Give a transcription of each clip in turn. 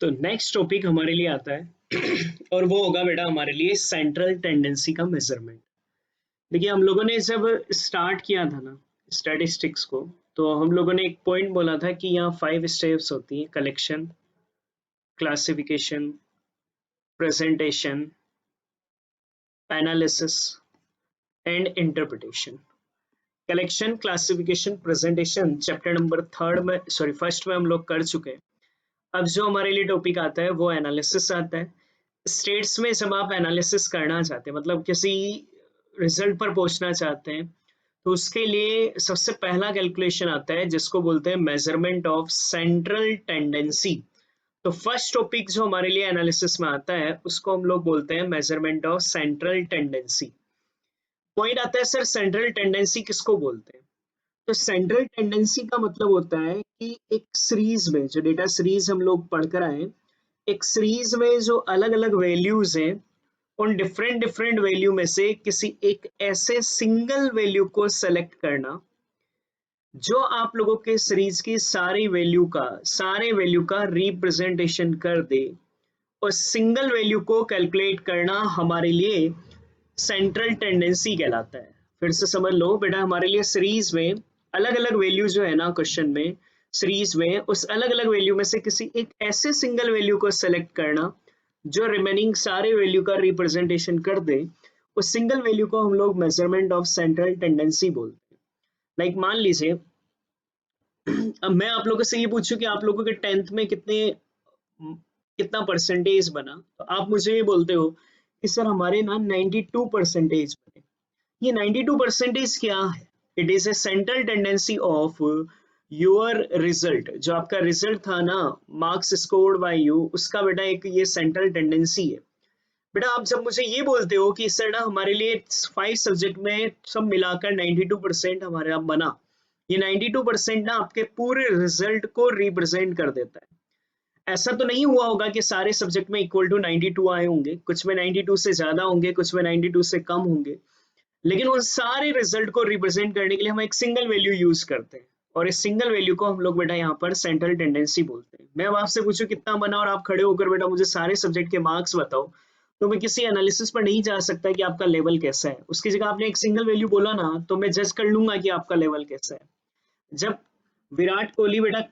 तो next topic हमारे लिए आता है और वो होगा बेटा हमारे लिए सेंट्रल टेंडेंसी का मेजरमेंट। देखिए हम लोगों ने जब स्टार्ट किया था ना स्टैटिस्टिक्स को, तो हम लोगों ने एक पॉइंट बोला था कि यहाँ 5 स्टेप्स होती हैं: collection, classification, presentation, analysis and interpretation. Collection, classification, presentation chapter number third में फर्स्ट में हम लोग कर चुके हैं। अब जो हमारे लिए टॉपिक आता है वो एनालिसिस आता है। स्टेट्स में जब आप एनालिसिस करना चाहते हैं, मतलब किसी रिजल्ट पर पहुंचना चाहते हैं, तो उसके लिए सबसे पहला कैलकुलेशन आता है जिसको बोलते हैं मेजरमेंट ऑफ सेंट्रल टेंडेंसी। तो फर्स्ट टॉपिक जो हमारे लिए एनालिसिस में आता है उसको हम लोग बोलते हैं measurement of central tendency. Point आता है सर सेंट्रल टेंडेंसी किसको बोलते हैं? तो सेंट्रल टेंडेंसी का मतलब होता है कि एक सीरीज में जो डेटा सीरीज हम लोग पढ़कर आए, एक सीरीज में जो अलग अलग वैल्यूज हैं, उन डिफरेंट डिफरेंट वैल्यू में से किसी एक ऐसे सिंगल वैल्यू को सेलेक्ट करना जो आप लोगों के सीरीज की सारे वैल्यू का रिप्रेजेंटेशन कर दे। और सिंगल वैल्यू को कैलकुलेट करना हमारे लिए सेंट्रल टेंडेंसी कहलाता है। फिर से समझ लो बेटा, हमारे लिए सीरीज में अलग अलग वैल्यू जो है ना क्वेश्चन में, सीरीज में उस अलग अलग वैल्यू में से किसी एक ऐसे सिंगल वैल्यू को सेलेक्ट करना जो रिमेनिंग सारे वैल्यू का रिप्रेजेंटेशन कर दे। उस सिंगल वैल्यू को हम लोग मेजरमेंट ऑफ सेंट्रल टेंडेंसी बोलते हैं। लाइक मान लीजिए अब मैं आप लोगों से ये पूछूं कि आप लोगों के टेंथ में कितना परसेंटेज बना, तो आप मुझे ये बोलते हो कि सर हमारे ना 92 परसेंटेज बने। ये 92 परसेंटेज क्या है? It is a central tendency of your result. जो आपका रिजल्ट था ना, मार्क्स स्कोर्ड बाय यू, उसका बेटा एक ये सेंट्रल टेंडेंसी है। बेटा आप जब मुझे ये बोलते हो कि सर ना हमारे लिए 5 सब्जेक्ट में सब मिलाकर 92% हमारे यहाँ बना, ये 92% ना आपके पूरे रिजल्ट को रिप्रेजेंट कर देता है। ऐसा तो नहीं हुआ होगा कि सारे सब्जेक्ट में इक्वल टू 92 आए होंगे, कुछ में 92 से ज्यादा होंगे, कुछ में 92 से कम होंगे, लेकिन उन सारे रिजल्ट को रिप्रेजेंट करने के लिए हम एक सिंगल वैल्यू यूज करते हैं, और इस सिंगल वैल्यू को हम लोग बेटा यहाँ पर सेंट्रल टेंडेंसी बोलते हैं। मैं अब आपसे पूछूं कितना बना और आप खड़े होकर बेटा मुझे सारे सब्जेक्ट के मार्क्स बताओ, तो मैं किसी एनालिसिस पर नहीं जा सकता कि आपका लेवल कैसा है। उसकी जगह आपने एक सिंगल वैल्यू बोला ना, तो मैं जज कर लूंगा कि आपका लेवल कैसा है। जब विराट कोहली बेटा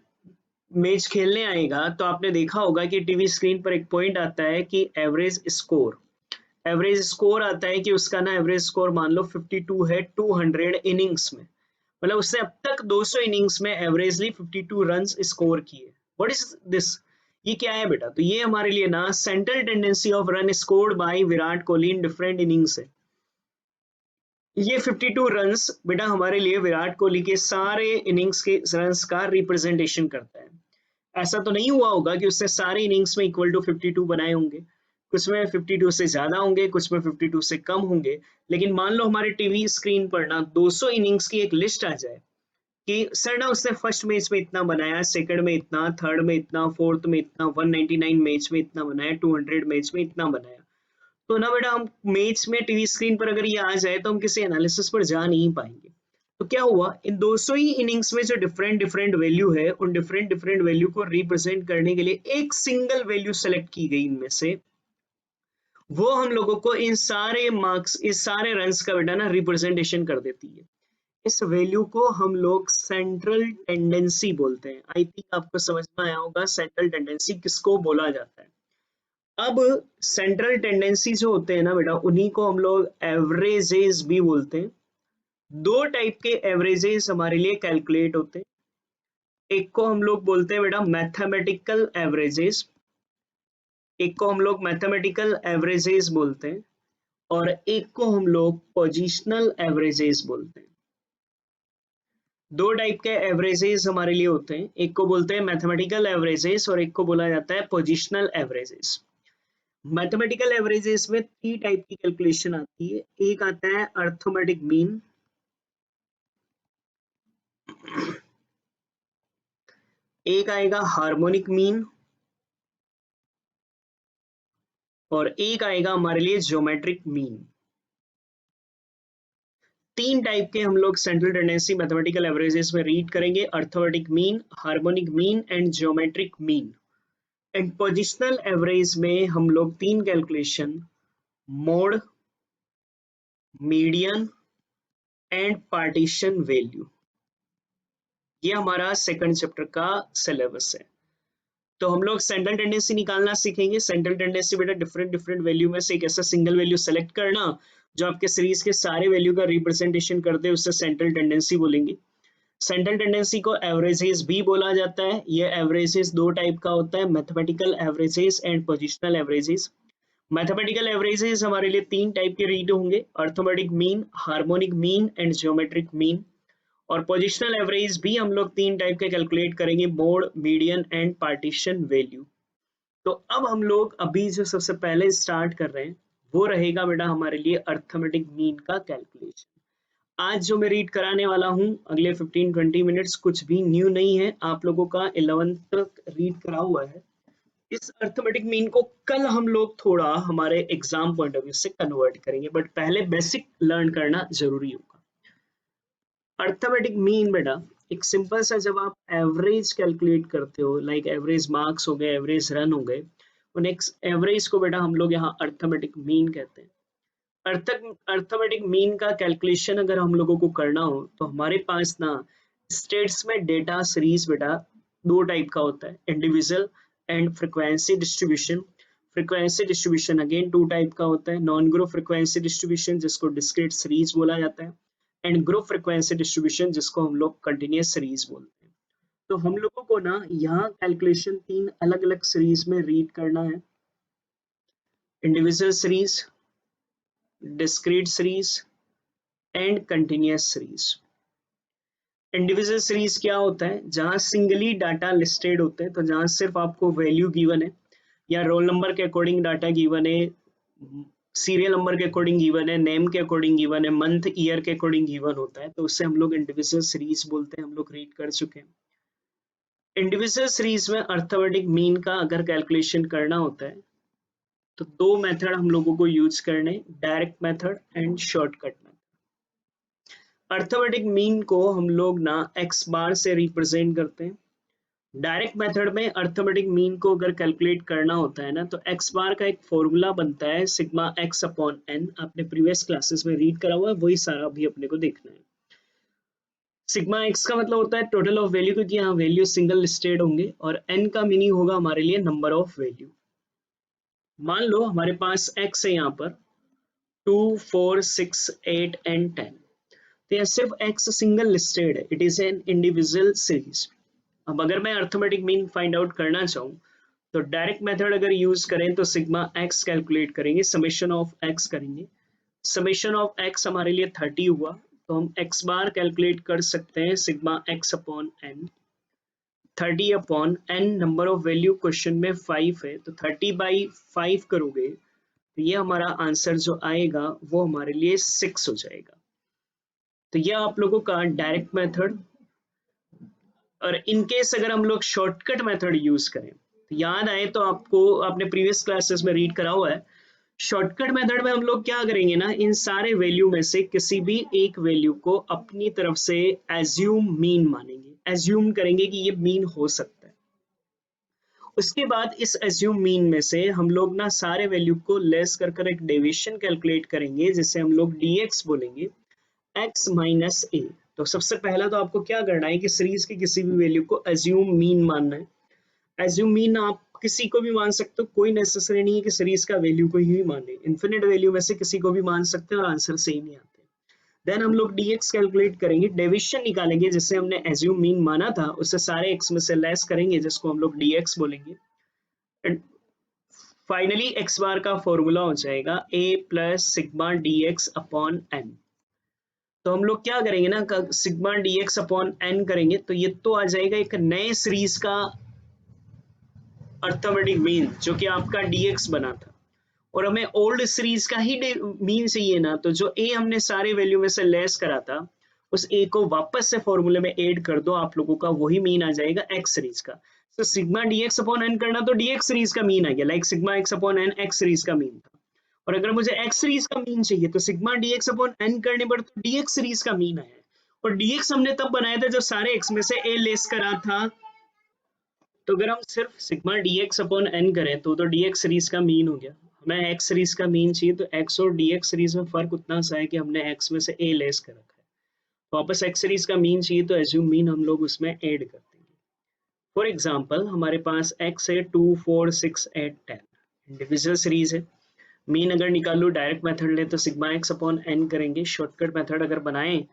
मैच खेलने आएगा तो आपने देखा होगा कि टीवी स्क्रीन पर एक पॉइंट आता है कि एवरेज स्कोर आता है कि उसका ना एवरेज स्कोर मान लो 52 है 200 इनिंग्स में। मतलब उसने अब तक 200 इनिंग्स में एवरेजली 52 रन्स स्कोर किए। What is this? ये क्या है बेटा? तो ये हमारे लिए ना central tendency of run scored by Virat Kohli in different innings है। ये 52 रन्स बेटा हमारे लिए विराट कोहली के सारे इनिंग्स के रन्स का रिप्रेजेंटेशन करता है। ऐसा तो नहीं हुआ होगा कि उसने सारे इनिंग्स में इक्वल टू 52 बनाए होंगे, कुछ में 52 से ज्यादा होंगे, कुछ में 52 से कम होंगे। लेकिन मान लो हमारे टीवी स्क्रीन पर ना 200 इनिंग्स की एक लिस्ट आ जाए कि सर ना उसने फर्स्ट मैच में इतना बनाया, सेकंड में इतना, थर्ड में इतना, फोर्थ में इतना, 199 मैच में इतना बनाया, 200 मैच में इतना बनाया। तो ना बेटा हम मैच में टीवी स्क्रीन पर अगर ये आ जाए तो हम किसी एनालिसिस पर जा नहीं पाएंगे। तो क्या हुआ, इन 200 ही इनिंग्स में जो डिफरेंट डिफरेंट वैल्यू है, उन डिफरेंट डिफरेंट वैल्यू को रिप्रेजेंट करने के लिए एक सिंगल वैल्यू सेलेक्ट की गई इनमें से, वो हम लोगों को इन सारे मार्क्स, इस सारे रन्स का बेटा ना रिप्रेजेंटेशन कर देती है। इस वैल्यू को हम लोग सेंट्रल टेंडेंसी बोलते हैं। आई थिंक आपको समझ में आया होगा सेंट्रल टेंडेंसी किसको बोला जाता है। अब सेंट्रल टेंडेंसी जो होते हैं ना बेटा, उन्हीं को हम लोग एवरेजेस भी बोलते हैं। दो टाइप के एवरेजेस हमारे लिए कैलकुलेट होते हैं। एक को हम लोग बोलते हैं बेटा मैथमेटिकल एवरेजेस, एक को हम लोग मैथमेटिकल एवरेजेस बोलते हैं, और एक को हम लोग पोजिशनल एवरेजेस बोलते हैं। दो टाइप के एवरेजेस हमारे लिए होते हैं, एक को बोलते हैं मैथमेटिकल एवरेजेस और एक को बोला जाता है पोजिशनल एवरेजेस। मैथमेटिकल एवरेजेस में 3 टाइप की कैलकुलेशन आती है। एक आता है अर्थमेटिक मीन, एक आएगा हार्मोनिक मीन, और एक आएगा हमारे लिए ज्योमेट्रिक मीन। 3 टाइप के हम लोग सेंट्रल टेंडेंसी मैथमेटिकल एवरेजेस में रीड करेंगे: arithmetic mean, harmonic mean and geometric mean. And positional average में हम लोग 3 calculation, mode, median and partition value, ये हमारा सेकंड चैप्टर का सिलेबस है। तो हम लोग सेंट्रल टेंडेंसी निकालना सीखेंगे। सेंट्रल टेंडेंसी बेटा डिफरेंट डिफरेंट वैल्यू में से एक ऐसा सिंगल वैल्यू सेलेक्ट करना जो आपके सीरीज के सारे वैल्यू का रिप्रेजेंटेशन करते हैं, उससे सेंट्रल टेंडेंसी बोलेंगे। सेंट्रल टेंडेंसी को एवरेजेस भी बोला जाता है। ये एवरेजेस दो टाइप का होता है, mathematical averages and positional averages. Mathematical averages हमारे लिए 3 टाइप के रीड होंगे, arithmetic mean, harmonic mean and geometric mean. और पोजिशनल एवरेज भी हम लोग 3 टाइप के कैलकुलेट करेंगे, mode, median and partition value. तो अब हम लोग अभी जो सबसे पहले स्टार्ट कर रहे हैं वो रहेगा बेटा हमारे लिए अर्थमेटिक मीन का कैलकुलेशन। आज जो मैं रीड कराने वाला हूँ अगले 15-20 मिनट्स कुछ भी न्यू नहीं है, आप लोगों का 11th तक रीड करा हुआ है। इस अर्थमेटिक मीन को कल हम लोग थोड़ा हमारे एग्जाम पॉइंट ऑफ व्यू से कन्वर्ट करेंगे, बट पहले बेसिक लर्न करना जरूरी होगा। अर्थमेटिक मीन बेटा एक सिंपल सा, जब आप एवरेज कैलकुलेट करते हो, लाइक एवरेज मार्क्स हो गए, एवरेज रन हो गए, उन एवरेज को बेटा हम लोग यहाँ अर्थमेटिक मीन कहते हैं। अर्थमेटिक मीन का कैलकुलेशन अगर हम लोगों को करना हो तो हमारे पास ना स्टेट्स में डेटा सीरीज बेटा दो टाइप का होता है, individual and frequency distribution. Frequency distribution again 2 type का होता है, नॉन ग्रुप फ्रीक्वेंसी डिस्ट्रीब्यूशन जिसको डिस्क्रीट सीरीज बोला जाता है, एंड ग्रुप फ्रीक्वेंसी डिस्ट्रीब्यूशन जिसको हम लोग कंटिन्यूअस सीरीज बोलते हैं। तो हम लोगों को ना यहाँ कैलकुलेशन 3 अलग अलग सीरीज में रीड करना है, individual series, discrete series and continuous series. Individual series क्या होता है, जहां सिंगली डाटा लिस्टेड होते हैं, तो जहां सिर्फ आपको वैल्यू गिवन है या रोल नंबर के अकॉर्डिंग डाटा गिवन है, सीरियल नंबर के अकॉर्डिंग गिवन है, नेम के अकॉर्डिंग गिवन है, मंथ ईयर के अकॉर्डिंग गिवन होता है, तो उससे हम लोग इंडिविजुअल सीरीज बोलते हैं, हम लोग रीड कर चुके हैं। इंडिविजुअल सीरीज में अर्थमेटिक मीन का अगर कैलकुलेशन करना होता है तो 2 मेथड हम लोगों को यूज करने, direct method and shortcut method. Arithmetic mean को हम लोग ना एक्स बार से रिप्रेजेंट करते हैं। डायरेक्ट मेथड में अर्थमेटिक मीन को अगर कैलकुलेट करना होता है ना, तो एक्स बार का एक फॉर्मूला बनता है सिग्मा एक्स अपॉन एन, आपने प्रीवियस क्लासेस में रीड करा हुआ है, वही सारा अभी अपने को देखना है। सिग्मा एक्स का मतलब होता है टोटल ऑफ वैल्यू, क्योंकि यहाँ वैल्यू सिंगल लिस्टेड होंगे, और एन का मीनिंग होगा हमारे लिए नंबर ऑफ वैल्यू। मान लो हमारे पास एक्स है यहाँ पर 2, 4, 6, 8 एंड 10, तो यह सिर्फ एक्स सिंगल लिस्टेड है, it is an individual series. अब अगर मैं अर्थमेटिक मीन फाइंड आउट करना चाहूँ तो डायरेक्ट मेथड अगर यूज करें तो सिग्मा एक्स कैलकुलेट करेंगे, समेशन ऑफ एक्स करेंगे, समेशन ऑफ एक्स हमारे लिए 30 हुआ, तो हम एक्स बार कैलकुलेट कर सकते हैं sigma X upon N. 30 upon N number of value question में 5 है, तो 30/5 करोगे तो ये हमारा आंसर जो आएगा वो हमारे लिए 6 हो जाएगा। तो ये आप लोगों का डायरेक्ट मेथड। और इन केस अगर हम लोग शॉर्टकट मेथड यूज करें तो याद आए तो आपको, आपने प्रीवियस क्लासेस में रीड करा हुआ है, शॉर्टकट मेथड में हम लोग क्या करेंगे ना, इन सारे वैल्यू में से किसी भी एक वैल्यू को अपनी तरफ से एज्यूम मीन मानेंगे, एज्यूम करेंगे कि ये मीन हो सकता है। उसके बाद इस एज्यूम मीन में से हम लोग ना सारे वैल्यू को लेस कर एक डेविएशन कैलकुलेट करेंगे, जिसे हम लोग dx बोलेंगे, x माइनस ए। तो सबसे पहला तो आपको क्या करना है कि सीरीज की किसी भी वैल्यू को एज्यूम मीन मानना है। एज्यूम मीन आप किसी को भी मान सकते हो, कोई नेसेसरी नहीं है कि सीरीज का वैल्यू को ही माने, इन्फिनिट वैल्यू में से किसी को भी मान सकते हैं और आंसर सेम ही आते हैं। देन हम लोग dx कैलकुलेट करेंगे, डेविएशन निकालेंगे, जिससे हमने एज्यूम मीन माना था उससे सारे x में से लेस करेंगे, जिसको हम लोग dx बोलेंगे। एंड फाइनली एक्स बार का फॉर्मूला हो जाएगा a plus sigma dx upon N. तो हम लोग क्या करेंगे ना, सिग्मा dx अपॉन एन करेंगे तो ये तो आ जाएगा एक नए सीरीज का अर्थमेटिक मीन, जो कि आपका dx बना था, और हमें ओल्ड सीरीज का ही मीन चाहिए ना, तो जो a हमने सारे वैल्यू में से लेस करा था उस a को वापस से फॉर्मूले में ऐड कर दो, आप लोगों का वही मीन आ जाएगा x सीरीज का। तो सिग्मा dx अपॉन एन करना तो dx सीरीज का मीन आ गया, like sigma x upon N x series का मीन था। और अगर मुझे x सीरीज का मीन चाहिए तो सिग्मा dx अपॉन एन करने पर तो dx सीरीज का मीन आया है। और dx हमने तब बनाया था जब सारे x में से a लेस करा था, तो अगर हम सिर्फ sigma D x upon N करें तो डी एक्स सीरीज का मीन हो गया, हमें एक्स सीरीज का मीन चाहिए, तो एक्स और डी एक्स सीरीज में फर्क उतना सा है कि हमने एक्स में से ए लेस कर रखा है, वापस एक्स सीरीज का मीन चाहिए तो एज्यूम मीन हम लोग उसमें ऐड कर देंगे। फॉर एग्जांपल हमारे पास एक्स है 2 4 6 8 10, इंडिविजुअल सीरीज है। मीन अगर निकालो डायरेक्ट मेथड ले तो सिग्मा एक्स अपॉन एन करेंगे, शॉर्टकट मेथड अगर बनाएं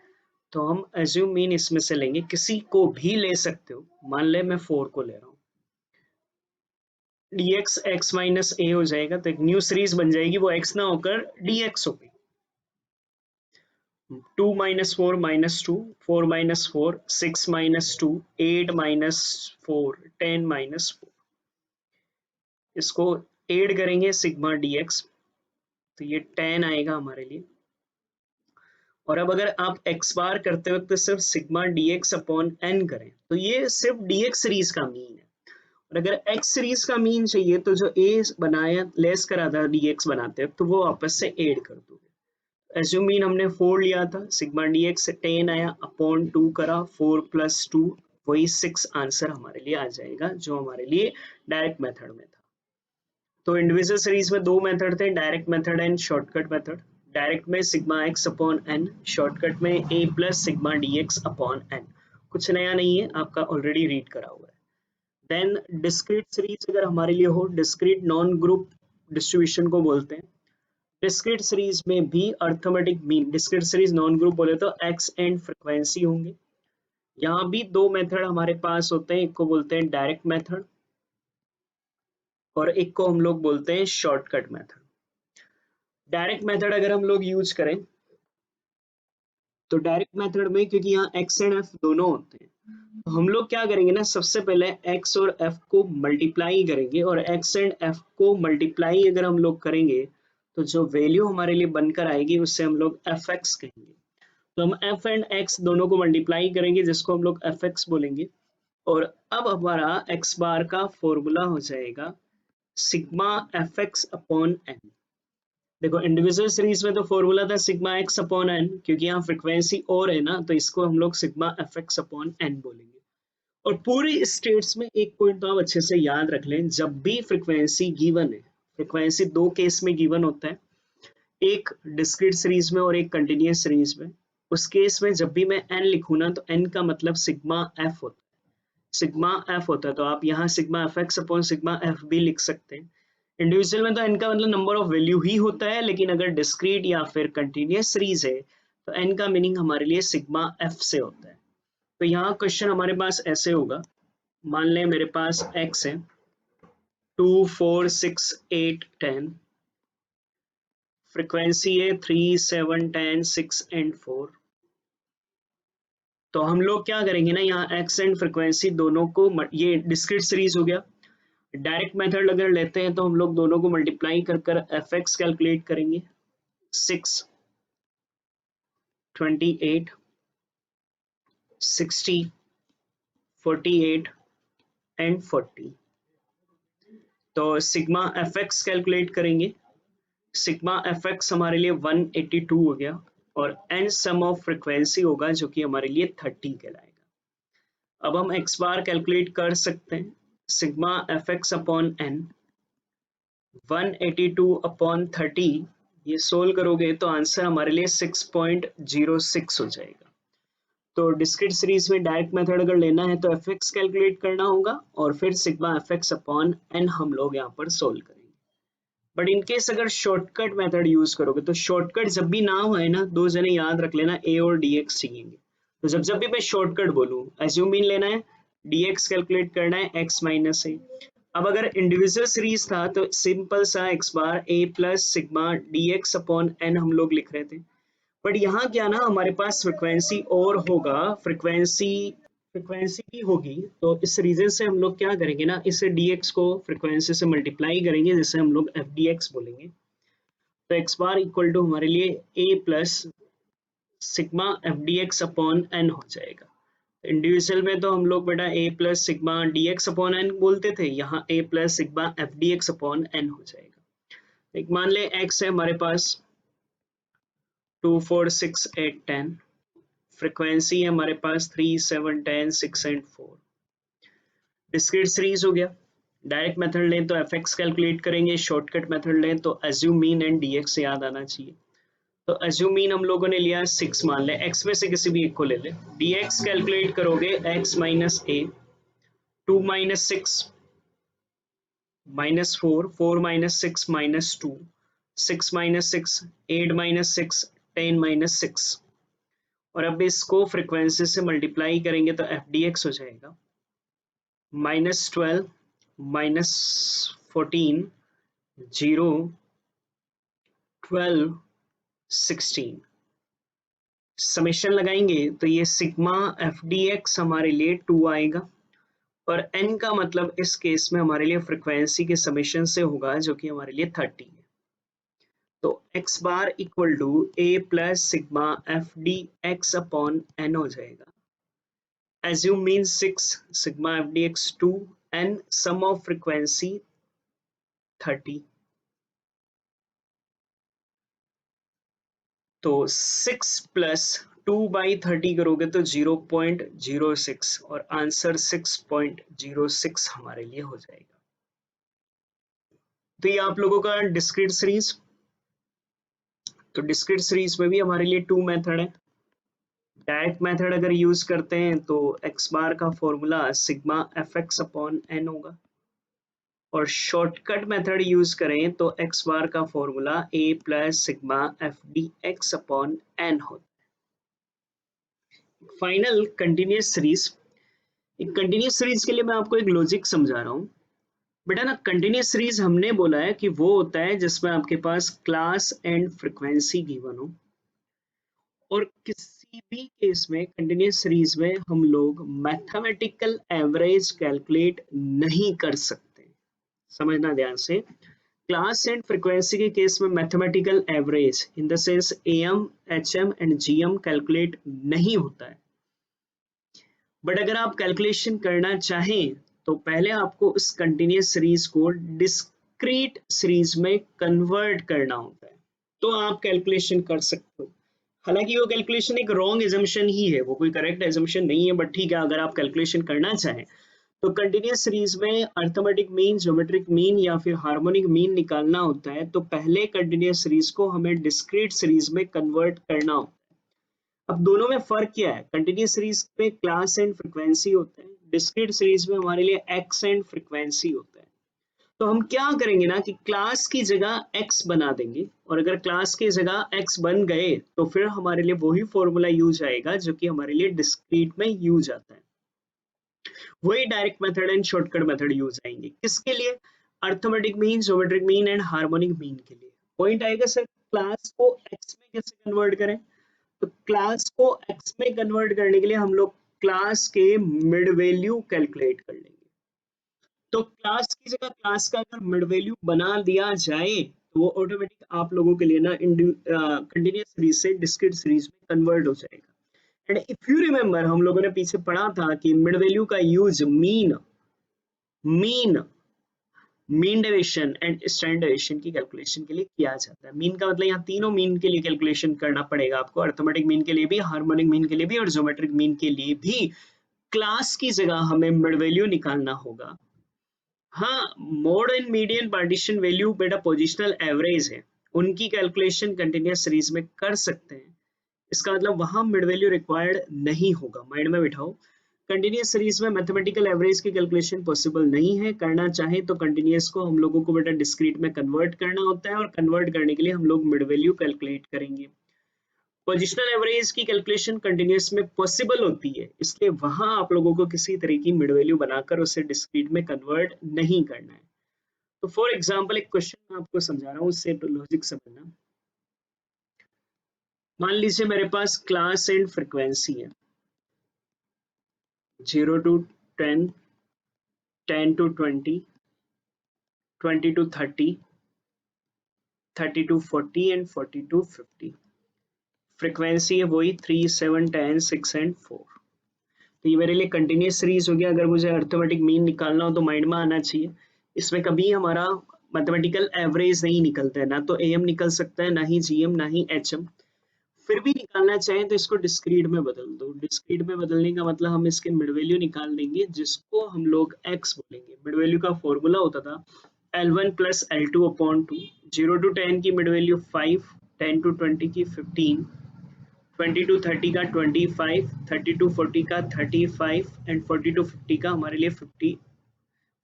तो हम एज्यूम मीन इसमें से लेंगे, किसी को भी ले सकते हो, मान ले मैं 4 को ले रहा हूँ, dx x माइनस ए हो जाएगा, तो एक न्यू सीरीज बन जाएगी, वो x ना होकर dx होगी। 2 minus 4 minus 2, 4 minus 4 6 minus 2 8 minus 4 10 minus 4, इसको ऐड करेंगे सिग्मा dx, तो ये 10 आएगा हमारे लिए। और अब अगर आप x बार करते वक्त तो सिर्फ सिग्मा dx अपॉन n करें तो ये सिर्फ dx सीरीज का मीन है, और अगर x सीरीज का मीन चाहिए तो जो a बनाया लेस करा था dx बनाते वक्त तो वो वापस से ऐड कर दोगे। एज्यूम मीन हमने 4 लिया था, सिग्मा dx 10 आया, अपॉन 2 करा, 4 प्लस 2 वही 6 आंसर हमारे लिए आ जाएगा जो हमारे लिए डायरेक्ट मेथड में था। तो इंडिविजुअल सीरीज में दो मेथड थे, direct method and shortcut method. Direct में sigma X upon N, shortcut में A plus sigma D x upon N. कुछ नया नहीं है, आपका ऑलरेडी रीड करा हुआ है। देन डिस्क्रीट सीरीज अगर हमारे लिए हो, डिस्क्रीट नॉन ग्रुप डिस्ट्रीब्यूशन को बोलते हैं। डिस्क्रीट सीरीज में भी arithmetic mean, discrete series non group बोले तो एक्स एंड फ्रिक्वेंसी होंगे। यहाँ भी दो मेथड हमारे पास होते हैं, एक को बोलते हैं डायरेक्ट मेथड और एक को हम लोग बोलते हैं शॉर्टकट मेथड। डायरेक्ट मेथड अगर हम लोग यूज करें तो डायरेक्ट मेथड में क्योंकि यहाँ x एंड f दोनों होते हैं, तो हम लोग क्या करेंगे ना, सबसे पहले x और f को मल्टीप्लाई करेंगे, और x एंड f को मल्टीप्लाई अगर हम लोग करेंगे तो जो वैल्यू हमारे लिए बनकर आएगी उससे हम लोग fx कहेंगे। तो हम f एंड x दोनों को मल्टीप्लाई करेंगे जिसको हम लोग fx बोलेंगे, और अब हमारा x बार का फॉर्मूला हो जाएगा सिग्मा fx अपॉन n। देखो इंडिविजुअल सीरीज में तो फॉर्मूला था सिग्मा एक्स अपॉन एन, क्योंकि यहाँ फ्रिक्वेंसी और है ना तो इसको हम लोग sigma F x upon N बोलेंगे। और पूरी स्टेट्स में एक पॉइंट तो आप अच्छे से याद रख लें, जब भी फ्रिक्वेंसी गिवन है, फ्रिक्वेंसी दो केस में गिवन होता है, एक डिस्क्रीट सीरीज में और एक कंटिन्यूस सीरीज में। उस केस में जब भी मैं एन लिखूँ ना तो एन का मतलब सिग्मा एफ होता है, सिग्मा एफ होता है, तो आप यहाँ sigma F x upon sigma F भी लिख सकते हैं। इंडिविजुअल में तो n का मतलब नंबर ऑफ वैल्यू ही होता है, लेकिन अगर डिस्क्रीट या फिर कंटिन्यूस सीरीज है तो n का मीनिंग हमारे लिए सिग्मा f से होता है। तो यहाँ क्वेश्चन हमारे पास ऐसे होगा, मान लें मेरे पास x है 2 4 6 8 10, फ्रीक्वेंसी है 3 7 10 6 एंड 4। तो हम लोग क्या करेंगे ना, यहाँ x एंड फ्रीक्वेंसी दोनों को, ये डिस्क्रीट सीरीज हो गया। डायरेक्ट मेथड अगर लेते हैं तो हम लोग दोनों को मल्टीप्लाई कर कर एफ एक्स कैलकुलेट करेंगे, 6 28 60 48 एंड 40। तो सिग्मा एफ एक्स कैलकुलेट करेंगे, सिग्मा एफ एक्स हमारे लिए 182 हो गया, और एन सम ऑफ फ्रिक्वेंसी होगा जो कि हमारे लिए 30 कहलाएगा। अब हम एक्स बार कैलकुलेट कर सकते हैं, sigma F x upon n 182 upon 30, ये सोल्व करोगे तो आंसर हमारे लिए 6.06 हो जाएगा। तो डिस्क्रीट सीरीज में डायरेक्ट मेथड अगर लेना है तो एफ एक्स कैलकुलेट करना होगा और फिर sigma F x upon N हम लोग यहाँ पर सोल्व करेंगे। बट इनकेस अगर शॉर्टकट मेथड यूज करोगे तो शॉर्टकट जब भी ना हो है ना, दो जने याद रख लेना, ए और डी एक्स चाहिए। तो जब जब भी मैं शॉर्टकट बोलूँ, एज्यूम मीन लेना है, डी एक्स कैलकुलेट करना है, एक्स माइनस ए। अब अगर इंडिविजुअल सीरीज था तो सिंपल सा X bar A plus sigma D x upon N हम लोग लिख रहे थे। बट यहाँ क्या ना, हमारे पास फ्रिक्वेंसी और होगा, फ्रिक्वेंसी भी होगी, तो इस रीजन से हम लोग क्या करेंगे ना, इस dx को फ्रिक्वेंसी से मल्टीप्लाई करेंगे जिसे हम लोग एफ डी एक्स बोलेंगे। तो एक्स बार इक्वल टू हमारे लिए A plus sigma F D x upon N हो जाएगा। इंडिविजुअल में तो हम लोग बेटा A plus sigma D x upon N बोलते थे, यहाँ A plus sigma F D x upon N हो जाएगा। एक मान ले एक्स है हमारे पास 2 4 6 8 10, फ्रिक्वेंसी है हमारे पास 3 7 10 6 एंड 4। डिस्क्रीट सीरीज हो गया। डायरेक्ट मेथड लें तो एफ एक्स कैलकुलेट करेंगे, शॉर्टकट मेथड लें तो assume mean and D x याद आना चाहिए। तो एज्यूम मीन हम लोगों ने लिया 6, मान लें एक्स में से किसी भी एक को ले लें। डी एक्स कैलकुलेट करोगे एक्स माइनस ए, 2 minus 6 minus 4, 4 minus 6 minus 2, 6 minus 6 8 minus 6 10 minus 6। और अब इसको फ्रीक्वेंसी से मल्टीप्लाई करेंगे तो एफ डी एक्स हो जाएगा -12 -14 0 12 16। समेशन लगाएंगे तो ये सिग्मा एफ डी एक्स हमारे लिए 2 आएगा, और n का मतलब इस केस में हमारे लिए फ्रीक्वेंसी के समेशन से होगा जो कि हमारे लिए 30 है। तो x bar equal to a plus sigma F D x upon n हो जाएगा। Assume mean 6, sigma F D x 2, n sum of frequency 30। तो 6 प्लस 2 बाई 30 करोगे तो 0.06 और आंसर 6.06 हमारे लिए हो जाएगा। तो ये आप लोगों का डिस्क्रीट सीरीज। तो डिस्क्रीट सीरीज में भी हमारे लिए 2 मेथड है। डायरेक्ट मेथड अगर यूज करते हैं तो x बार का formula sigma F x upon n होगा, और शॉर्टकट मेथड यूज करें तो x बार का formula a plus sigma F D x upon n होता है। Final continuous series. एक कंटिन्यूस सीरीज के लिए मैं आपको एक लॉजिक समझा रहा हूँ बेटा ना। कंटिन्यूस सीरीज हमने बोला है कि वो होता है जिसमें आपके पास क्लास एंड फ्रीक्वेंसी गिवन हो, और किसी भी केस में कंटिन्यूस सीरीज में हम लोग मैथमेटिकल एवरेज कैलकुलेट नहीं कर सकते। समझना ध्यान से, क्लास एंड फ्रीक्वेंसी के केस में mathematical average in the sense M HM and GM calculate नहीं होता है। बट अगर आप कैलकुलेशन करना चाहें तो पहले आपको उस कंटिन्यूस सीरीज को डिस्क्रीट सीरीज में कन्वर्ट करना होता है, तो आप कैलकुलेशन कर सकते हो। हालांकि वो कैलकुलेशन एक रॉन्ग एजम्पशन ही है, वो कोई करेक्ट एजम्पशन नहीं है, बट ठीक है अगर आप कैलकुलेशन करना चाहें तो कंटिन्यूस सीरीज में अर्थमेटिक मीन, ज्योमेट्रिक मीन या फिर हार्मोनिक मीन निकालना होता है, तो पहले कंटिन्यूस सीरीज को हमें डिस्क्रीट सीरीज में कन्वर्ट करना होता है। अब दोनों में फर्क क्या है? कंटिन्यूस सीरीज में क्लास एंड फ्रीक्वेंसी होते हैं, डिस्क्रीट सीरीज में हमारे लिए एक्स एंड फ्रीक्वेंसी होता है। तो हम क्या करेंगे ना कि क्लास की जगह x बना देंगे, और अगर क्लास की जगह x बन गए तो फिर हमारे लिए वही फॉर्मूला यूज आएगा जो कि हमारे लिए डिस्क्रीट में यूज आता है। वही direct method and shortcut method use आएंगे। किसके लिए? Arithmetic mean, geometric mean and harmonic mean के लिए। पॉइंट आएगा सर क्लास को x में कैसे कन्वर्ट करें? तो क्लास को x में कन्वर्ट करने के लिए हम लोग क्लास के मिड वैल्यू कैलकुलेट कर लेंगे। तो क्लास की जगह क्लास का अगर मिड वैल्यू बना दिया जाए तो वो ऑटोमेटिक आप लोगों के लिए ना कंटिन्यूस सीरीज से डिस्क्रीट सीरीज में कन्वर्ट हो जाएगा। एंड इफ यू रिमेंबर हम लोगों ने पीछे पढ़ा था कि मिड वैल्यू का use mean mean mean deviation and standard deviation की कैलकुलेशन के लिए किया जाता है। मीन का मतलब यहाँ तीनों मीन के लिए कैलकुलेशन करना पड़ेगा आपको, अर्थमेटिक मीन के लिए भी, हार्मोनिक मीन के लिए भी और ज्योमेट्रिक मीन के लिए भी। क्लास की जगह हमें मिड वैल्यू निकालना होगा। हाँ, mode and median partition value बेटा पोजिशनल एवरेज है, उनकी कैलकुलेशन कंटिन्यूस सीरीज में कर सकते हैं। इसका मतलब वहां मिड वैल्यू रिक्वायर्ड नहीं होगा, माइंड में बिठाओ। कंटिन्यूस सीरीज में मैथमेटिकल एवरेज की कैलकुलेशन पॉसिबल नहीं है। करना चाहे तो कंटिन्यूस को हम लोगों को बेटा डिस्क्रीट में कन्वर्ट करना होता है, और कन्वर्ट करने के लिए हम लोग मिड वैल्यू कैलकुलेट करेंगे। पोजिशनल एवरेज की कैलकुलेशन कंटिन्यूस में पॉसिबल होती है, इसलिए वहां आप लोगों को किसी तरह की मिड वैल्यू बनाकर उसे डिस्क्रीट में कन्वर्ट नहीं करना है। तो फॉर एग्जांपल एक क्वेश्चन मैं आपको समझा रहा हूँ, उससे तो लॉजिक समझना। मान लीजिए मेरे पास क्लास एंड फ्रीक्वेंसी है 0 to 10, 10 to 20, 20 to 30, 30 to 40 and 40 to 50। Frequency है वही 3, 7, 10, 6 and 4। तो ये मेरे लिए कंटिन्यूस सीरीज हो गया। अगर मुझे अर्थमेटिक मीन निकालना हो तो माइंड में आना चाहिए, इसमें कभी हमारा मैथमेटिकल एवरेज नहीं निकलता है, ना तो एम निकल सकता है, ना ही जीएम, ना ही एचएम। फिर भी निकालना चाहें तो इसको डिस्क्रीट में बदल दो। डिस्क्रीट में बदलने का मतलब हम इसके मिड वैल्यू निकाल देंगे जिसको हम लोग x बोलेंगे। मिड वैल्यू का फॉर्मूला होता था L1 plus L2 upon 2। 0 to 10 की मिड वैल्यू 5, 10 to 20 की 15, 20 to 30 का 25, 30 to 40 का 35 एंड 40 to 50 का हमारे लिए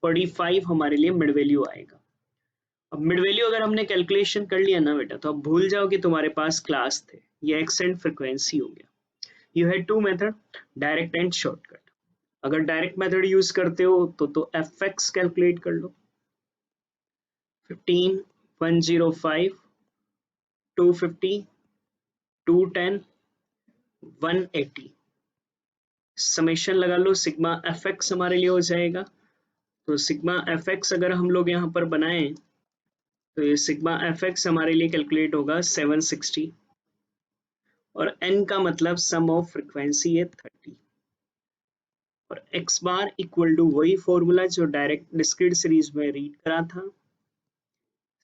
45 हमारे लिए मिड वैल्यू आएगा। अब मिड वैल्यू अगर हमने कैलकुलेशन कर लिया ना बेटा, तो अब भूल जाओ कि तुम्हारे पास क्लास थे, ये एक्स एंड फ्रिक्वेंसी हो गया। You had two method, direct and shortcut. अगर डायरेक्ट मेथड यूज करते हो तो एफ एक्स कैलकुलेट कर लो। 15, 105, 250, 210, 180 समेशन लगा लो, सिग्मा एफ एक्स हमारे लिए हो जाएगा। तो सिग्मा एफ एक्स अगर हम लोग यहाँ पर बनाएं तो ये सिग्मा एफ एक्स हमारे लिए कैलकुलेट होगा 760 और n का मतलब सम ऑफ फ्रिक्वेंसी है 30 और x बार इक्वल टू वही फॉर्मूला जो डायरेक्ट डिस्क्रीट सीरीज में रीड करा था,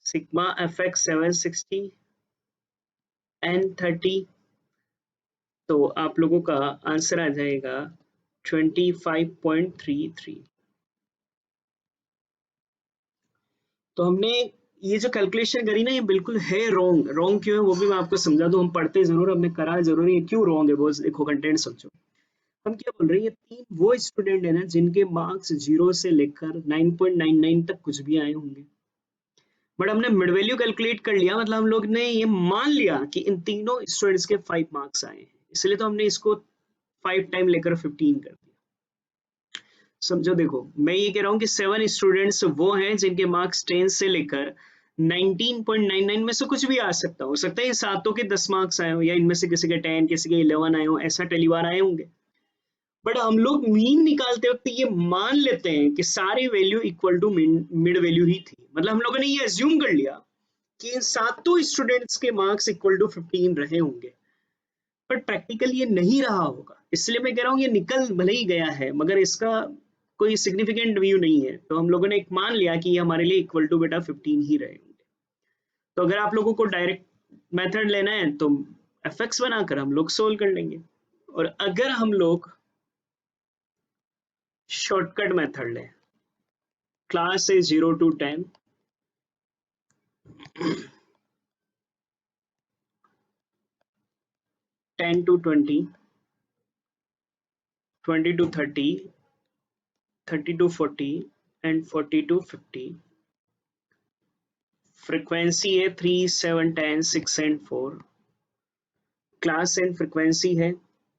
सिग्मा एफ एक्स 760 n 30। तो आप लोगों का आंसर आ जाएगा 25.33। तो हमने ये जो कैलकुलेशन करी ना, ये बिल्कुल है रॉन्ग। रॉन्ग क्यों है वो भी मैं आपको समझा दूं। हम पढ़ते जरूर, हमने करा जरूर, ये क्यों रॉन्ग है वो देखो, कंटेंट समझो। हम क्या बोल रहे हैं, ये तीन वो स्टूडेंट है ना जिनके मार्क्स 0 से लेकर 9.99 तक कुछ भी आए होंगे, बट हमने मिड वैल्यू कैलकुलेट कर लिया, मतलब हम लोग ने ये मान लिया कि इन तीनों स्टूडेंट्स के 5 मार्क्स आए हैं, इसलिए तो हमने इसको 5 टाइम लेकर 15 कर दिया। समझो, देखो मैं ये कह रहा हूँ कि 7 स्टूडेंट्स वो हैं जिनके मार्क्स 10 से लेकर 19.99 में से कुछ भी आ सकता है इन सातों के 10 मार्क्स आए हो, या इनमें से किसी के 10, किसी के 11 आए हो, ऐसा टेलीवार आए होंगे। बट हम लोग मीन निकालते वक्त ये मान लेते हैं कि सारी value equal to mid value ही थी, मतलब हम लोगों ने ये अज्यूम कर लिया कि इन सातों स्टूडेंट्स के मार्क्स इक्वल टू 15 रहे होंगे, बट प्रैक्टिकल ये नहीं रहा होगा। इसलिए मैं कह रहा हूँ ये निकल भले ही गया है मगर इसका कोई सिग्निफिकेंट व्यू नहीं है, तो हम लोगों ने एक मान लिया कि ये हमारे लिए इक्वल टू बेटा 15 ही रहे होंगे। तो अगर आप लोगों को डायरेक्ट मेथड लेना है तो एफ एक्स बनाकर हम लोग सोल्व कर लेंगे, और अगर हम लोग शॉर्टकट मेथड लें, क्लास से 0 to 10, 10 to 20, 20 to 30, 30 to 40 and 40 to 50। Frequency है 3, 7, 10, 6 and 4। क्लास एंड फ्रीक्वेंसी है।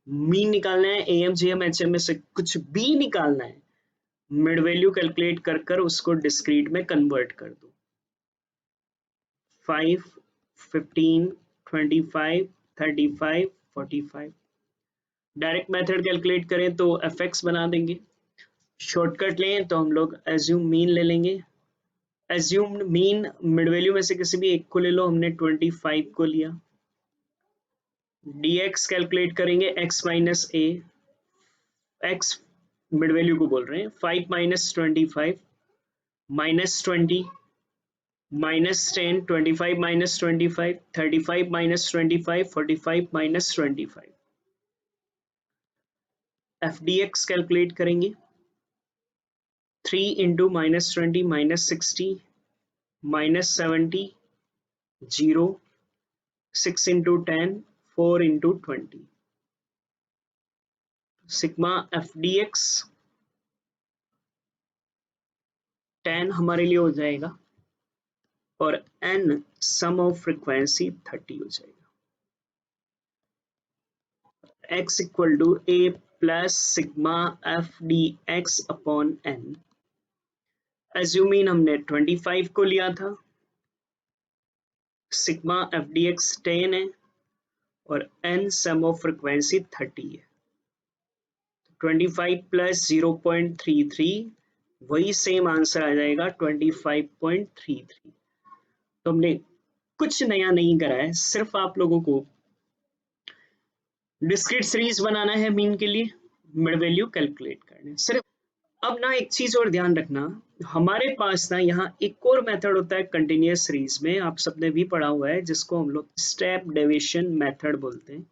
मीन निकालना है, एएम जीएम एचएम में से कुछ भी निकालना है, मिड वैल्यू कैलकुलेट कर कर उसको डिस्क्रीट में कन्वर्ट कर दो। 5, 15, 25, 35, 45। डायरेक्ट मेथड कैलकुलेट करें तो एफ एक्स बना देंगे, शॉर्टकट लें तो हम लोग एज्यूम मीन ले लेंगे। एज्यूम्ड मीन मिड वैल्यू में से किसी भी एक को ले लो, हमने 25 को लिया। dx कैलकुलेट करेंगे x माइनस ए, x मिड वैल्यू को बोल रहे हैं, 5 minus 25 minus 20 minus 10, 25 minus 25, 35 minus 25, 45 minus 25। F D x calculate करेंगे, 3 into minus 20 minus 60 minus 70 0, 6 into 10 4 into 20। Sigma F D x 10 हमारे लिए हो जाएगा और n सम ऑफ फ्रीक्वेंसी 30 हो जाएगा। x equal to a plus sigma F D x upon n। Assuming हमने 25 को लिया था, सिग्मा एफ डी एक्स 10 है और n सम ऑफ फ्रीक्वेंसी 30 है। 25 प्लस 0.33 वही सेम आंसर आ जाएगा 25.33। तो हमने कुछ नया नहीं करा है, सिर्फ आप लोगों को डिस्क्रीट सीरीज बनाना है मीन के लिए, मिड वैल्यू कैलकुलेट करना है सिर्फ। अब ना एक चीज और ध्यान रखना, हमारे पास ना यहाँ एक और मेथड होता है कंटिन्यूअस सीरीज में, आप सबने भी पढ़ा हुआ है, जिसको हम लोग स्टेप डेविएशन मेथड बोलते हैं,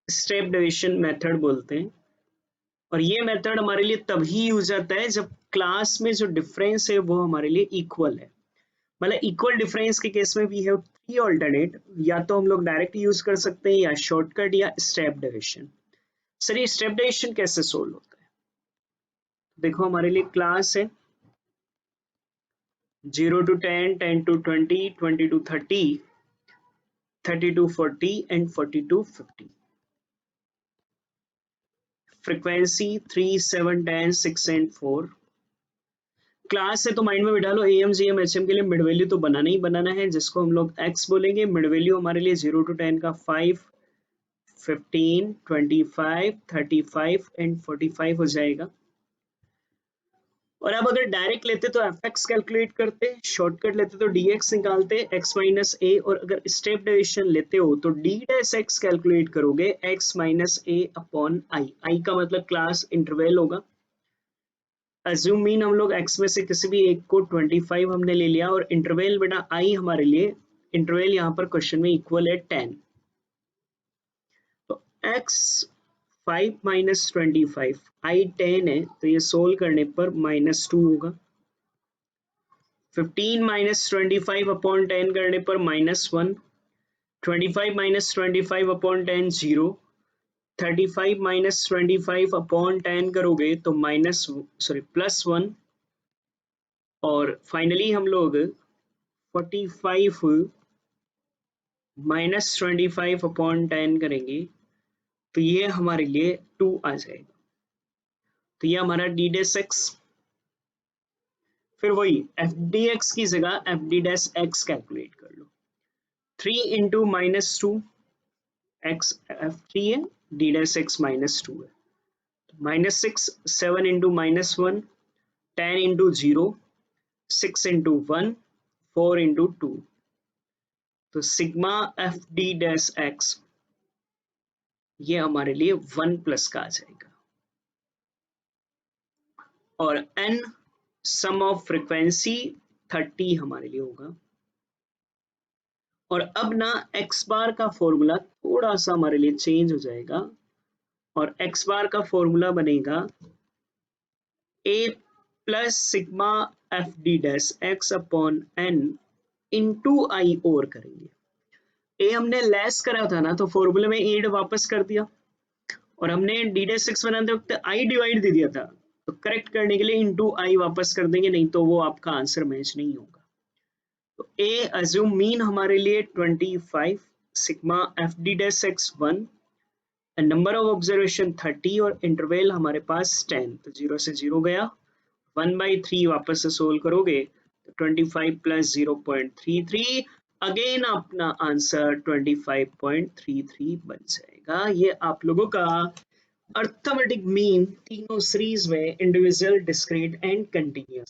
स्टेप डेविएशन मेथड बोलते हैं। और ये मेथड हमारे लिए तभी यूज आता है जब क्लास में जो डिफरेंस है वो हमारे लिए इक्वल है। मतलब इक्वल डिफरेंस के केस में वी हैव थ्री ऑल्टरनेट, या तो हम लोग डायरेक्ट यूज कर सकते हैं, या शॉर्टकट, या स्टेप डेविएशन। सर ये स्टेप डेविएशन कैसे सोल्व होता है? देखो हमारे लिए क्लास है 0 to 10, 10 to 20, 20 to 30, 30 to 40 and 40 to 50। Frequency 3, 7, 10, 6 and 4। Class है तो माइंड में बिठा लो, M G M H M के लिए मिड वैल्यू तो बनाना ही बनाना है, जिसको हम लोग एक्स बोलेंगे। मिड वैल्यू हमारे लिए 0 to 10 का 5, 15, 25, 35 एंड 45 हो जाएगा। और अब अगर डायरेक्ट लेते तो एफ एक्स कैलकुलेट करते, शॉर्टकट लेते तो डी एक्स निकालते, एक्स माइनस ए, और अगर स्टेप डेविएशन लेते हो तो डी डैश एक्स कैलकुलेट करोगे, X minus A upon I. I का मतलब क्लास इंटरवल होगा। अज्यूम मीन हम लोग एक्स में से किसी भी एक को 25 हमने ले लिया, और इंटरवल बेटा आई हमारे लिए, इंटरवल यहाँ पर क्वेश्चन में इक्वल है 10। तो x 5 माइनस 25, आई 10 है, तो ये सोल्व करने पर -2 होगा। 15 माइनस 25 अपॉन 10 करने पर -1, 25 माइनस 25 अपॉन 10 0, 35 माइनस 25 अपॉन 10 करोगे तो +1, और फाइनली हम लोग 45 माइनस 25 अपॉन 10 करेंगे तो ये हमारे लिए 2 आ जाएगा। तो ये हमारा डी डैश एक्स, फिर वही एफ डी एक्स की जगह F D dash X calculate कर लो। 3 इंटू -2, एक्स f3 है, डी डैश एक्स -2 है, -6, 7 इंटू -1, 10 इंटू 0, 6 इंटू 1, 4 इंटू 2, तो sigma F D dash x ये हमारे लिए 1 प्लस का आ जाएगा। और n सम ऑफ फ्रीक्वेंसी 30 हमारे लिए होगा। और अब ना x बार का फॉर्मूला थोड़ा सा हमारे लिए चेंज हो जाएगा, और x बार का फॉर्मूला बनेगा a plus sigma F D dash X upon n into I, और करेंगे a हमने लेस करा था ना, तो फॉर्मूले में एड वापस कर दिया, और हमने डी डैश एक्स बनाते वक्त आई डिवाइड दे दिया था, तो करेक्ट करने के लिए इंटू आई वापस कर देंगे, नहीं तो वो आपका आंसर मैच नहीं होगा। तो ए अज्यूम मीन हमारे लिए 25, sigma F D dash x 1, number of observation 30, और इंटरवल हमारे पास 10, तो 0 से 0 गया, 1/3 वापस से सोल्व करोगे तो 25 प्लस 0.33, अगेन अपना आंसर 25.33 बन जाएगा। ये आप लोगों का अर्थमेटिक मीन तीनों सीरीज में, इंडिविजुअल, डिस्क्रीट एंड कंटिन्यूअस।